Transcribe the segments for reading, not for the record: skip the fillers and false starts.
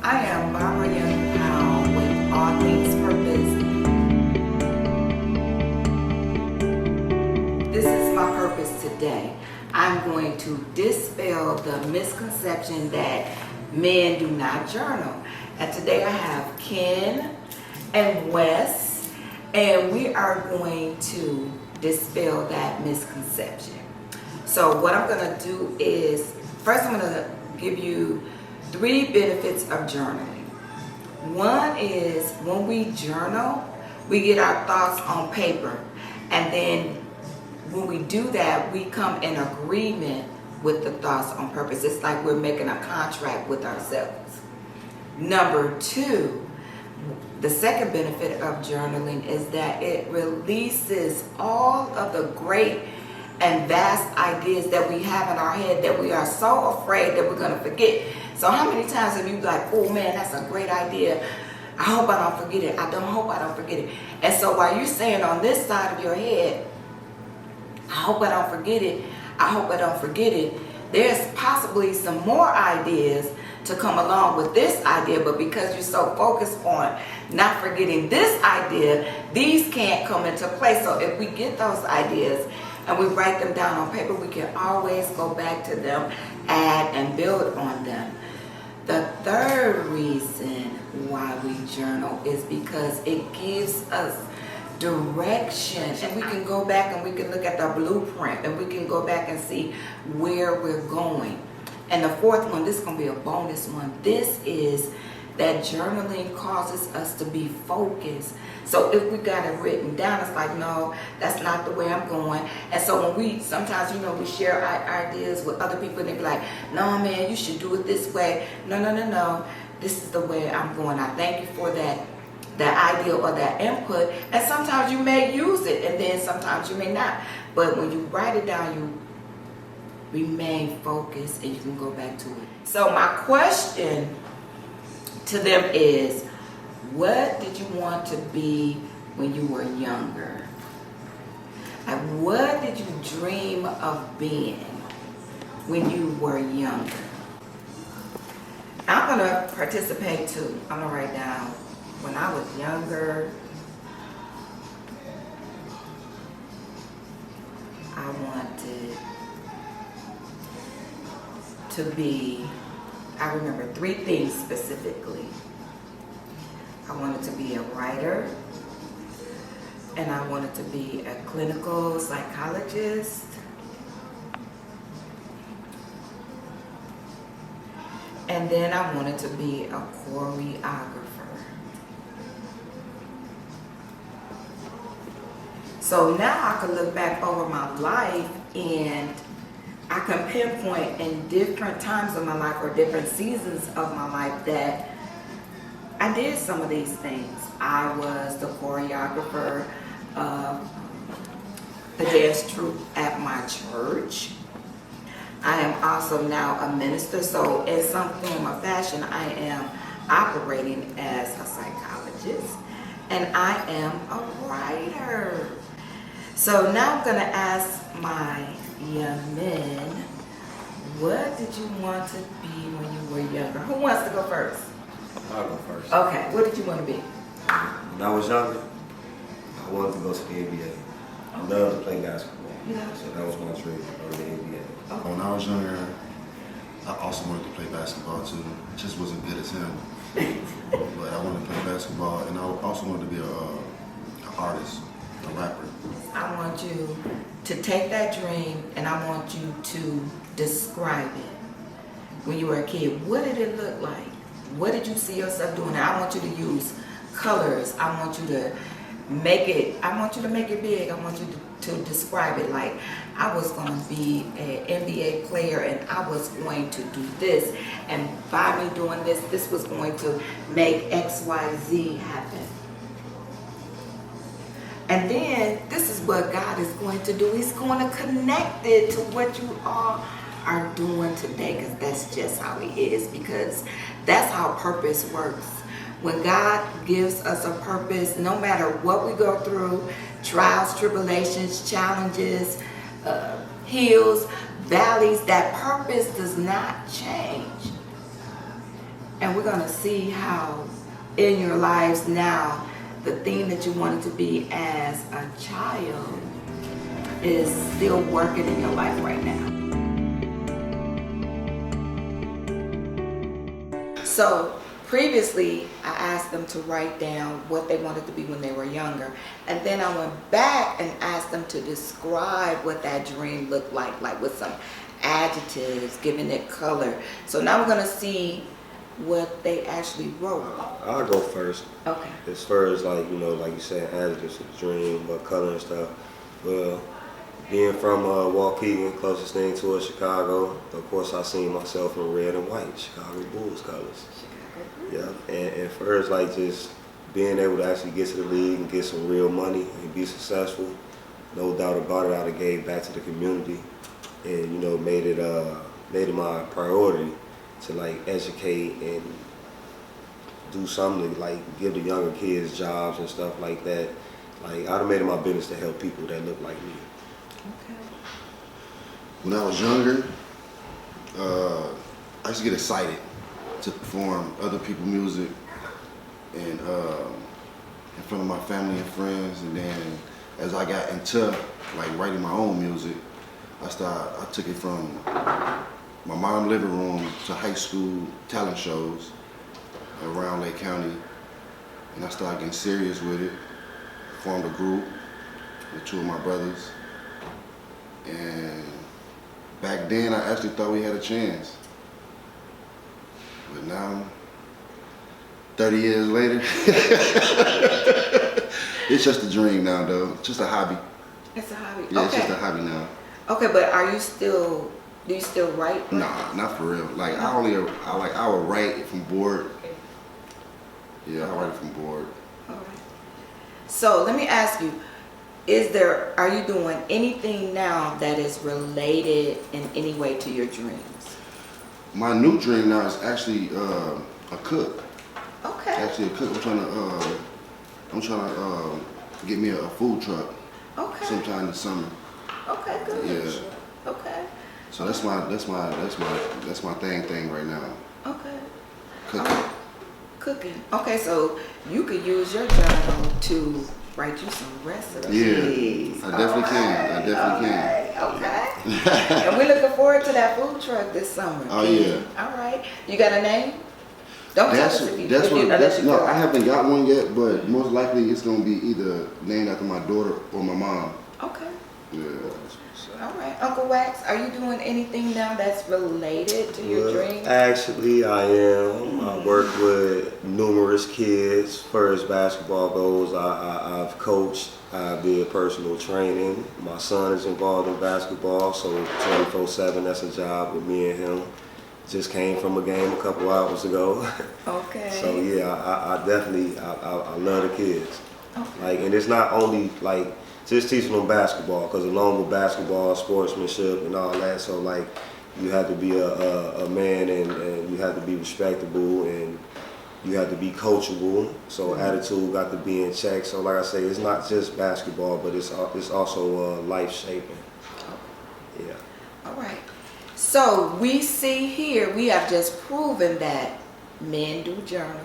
I am Barbara Young Powell with All Things Purpose. This is my purpose today. I'm going to dispel the misconception that men do not journal. And today I have Ken and Wes, and we are going to dispel that misconception. So what I'm going to do is, first I'm going to give you 3 benefits of journaling. One is when we journal, we get our thoughts on paper. And then when we do that, we come in agreement with the thoughts on purpose. It's like we're making a contract with ourselves. Number 2, the second benefit of journaling is that it releases all of the great and vast ideas that we have in our head that we are so afraid that we're going to forget. So how many times have you like, oh man, that's a great idea. I hope I don't forget it. I don't hope I don't forget it. And so while you're saying on this side of your head, I hope I don't forget it, I hope I don't forget it, there's possibly some more ideas to come along with this idea, but because you're so focused on not forgetting this idea, these can't come into play. So if we get those ideas and we write them down on paper, we can always go back to them, add and build on them. The third reason why we journal is because it gives us direction, and we can go back and we can look at the blueprint and we can go back and see where we're going. And the fourth one, this is going to be a bonus one. This is that journaling causes us to be focused. So if we got it written down, it's like, no, that's not the way I'm going. And so when we, sometimes, we share our ideas with other people and they be like, no, man, you should do it this way. No, this is the way I'm going. I thank you for that idea or that input. And sometimes you may use it and then sometimes you may not. But when you write it down, you remain focused and you can go back to it. So my question to them is, what did you want to be when you were younger? Like, what did you dream of being when you were younger? I'm going to participate too. I'm going to write down, when I was younger, I wanted to be, I remember 3 things specifically. I wanted to be a writer, and I wanted to be a clinical psychologist, and then I wanted to be a choreographer. So now I can look back over my life and I can pinpoint in different times of my life or different seasons of my life that I did some of these things. I was the choreographer of the dance troupe at my church. I am also now a minister, so in some form or fashion I am operating as a psychologist, and I am a writer. So now I'm going to ask my young men, what did you want to be when you were younger? Who wants to go first? I'll go first. Okay, what did you want to be? When I was younger, I wanted to go to the NBA. I loved to play basketball. Yeah. So that was my dream, to go to the NBA. Okay. When I was younger, I also wanted to play basketball too. Just wasn't good as him. But I wanted to play basketball, and I also wanted to be an artist, a rapper. I want you to take that dream and I want you to describe it. When you were a kid, what did it look like? What did you see yourself doing? I want you to use colors. I want you to make it big. I want you to describe it like I was going to be an NBA player and I was going to do this. And by me doing this, this was going to make XYZ happen. And then this is what God is going to do. He's going to connect it to what you all are doing today, because that's just how He is, because that's how purpose works. When God gives us a purpose, no matter what we go through, trials, tribulations, challenges, hills, valleys, that purpose does not change. And we're going to see how in your lives now, the thing that you wanted to be as a child is still working in your life right now. So previously, I asked them to write down what they wanted to be when they were younger. And then I went back and asked them to describe what that dream looked like with some adjectives, giving it color. So now we're going to see what they actually wrote. I'll go first. Okay. As far as like, you know, like you said, adjectives of the dream, what color and stuff. Well, being from Waukegan, closest thing to Chicago, of course I seen myself in red and white, Chicago Bulls colors. Yeah, and first like just being able to actually get to the league and get some real money and be successful, no doubt about it, I'd have gave back to the community and, you know, made it my priority to like educate and do something to like give the younger kids jobs and stuff like that. Like I'd have made it my business to help people that look like me. Okay. When I was younger, I used to get excited to perform other people's music and in front of my family and friends. And then as I got into like writing my own music, I took it from my mom's living room to high school talent shows around Lake County. And I started getting serious with it. Formed a group with two of my brothers. And back then I actually thought we had a chance. But now, 30 years later, it's just a dream now though. It's just a hobby. It's a hobby. Yeah, Okay. it's just a hobby now. Okay, but do you still write? Nah, not for real. Like I would write it from board. Yeah, I write it from board. All right. So let me ask you, are you doing anything now that is related in any way to your dreams? My new dream now is actually a cook. Okay. Actually a cook. I'm trying to get me a food truck Okay. sometime this summer. Okay, good. Yeah. Okay. So that's my thing right now. Okay. Cooking. Cooking. Okay, so you could use your journal to write you some recipes. Yeah, I definitely can. I definitely can. Okay. And we're looking forward to that food truck this summer. Oh yeah. All right. You got a name? Don't tell us if you No, I haven't got one yet, but most likely it's gonna be either named after my daughter or my mom. Okay. Yeah. All right. Uncle Wax, are you doing anything now that's related to your dreams? Actually, I am. I work with numerous kids. First basketball goes, I've coached. I did personal training. My son is involved in basketball, so 24/7, that's a job with me and him. Just came from a game a couple hours ago. Okay. So yeah, I definitely, I love the kids. Okay. Like, and it's not only like just teaching them basketball, because along with basketball, sportsmanship and all that, so like you have to be a man and you have to be respectable and you have to be coachable. So attitude got to be in check. So like I say, it's not just basketball, but it's also life shaping. Yeah. All right. So we see here, we have just proven that men do journal.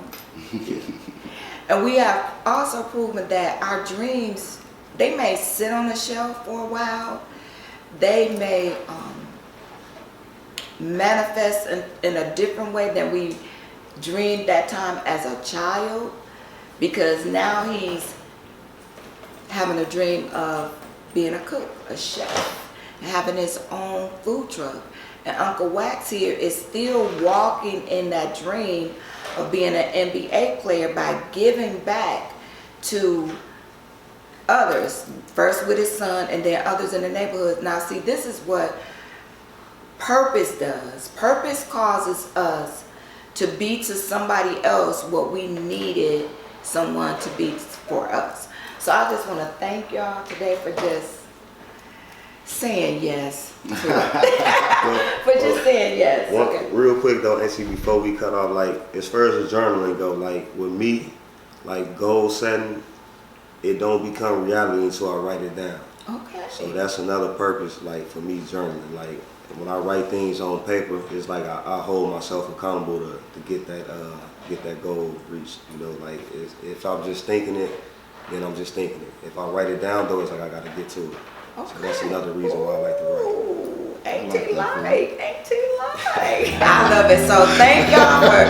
And we have also proven that our dreams, they may sit on the shelf for a while. They may manifest in a different way than we dreamed that time as a child, because now he's having a dream of being a cook, a chef, and having his own food truck. And Uncle Wax here is still walking in that dream of being an NBA player by giving back to others, first with his son and then others in the neighborhood. Now see, this is what purpose does. Purpose causes us to be to somebody else what we needed someone to be for us. So I just want to thank y'all today for just saying yes to it. For just saying yes. Okay. Real quick though, actually, before we cut off, like as far as the journaling go, like with me, like goal setting, it don't become reality until I write it down. Okay. So that's another purpose, like for me journaling. Like when I write things on paper, it's like I hold myself accountable to get that goal reached. You know, like if I'm just thinking it, then I'm just thinking it. If I write it down though, it's like I got to get to it. Okay. So that's another reason why I like to write. Ooh, ain't too like. I love it. So thank y'all for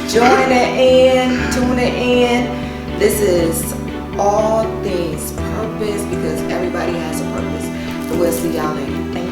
joining in, tuning in. This is All Things Purpose, because everybody has a purpose. And we'll see y'all later. Thank you.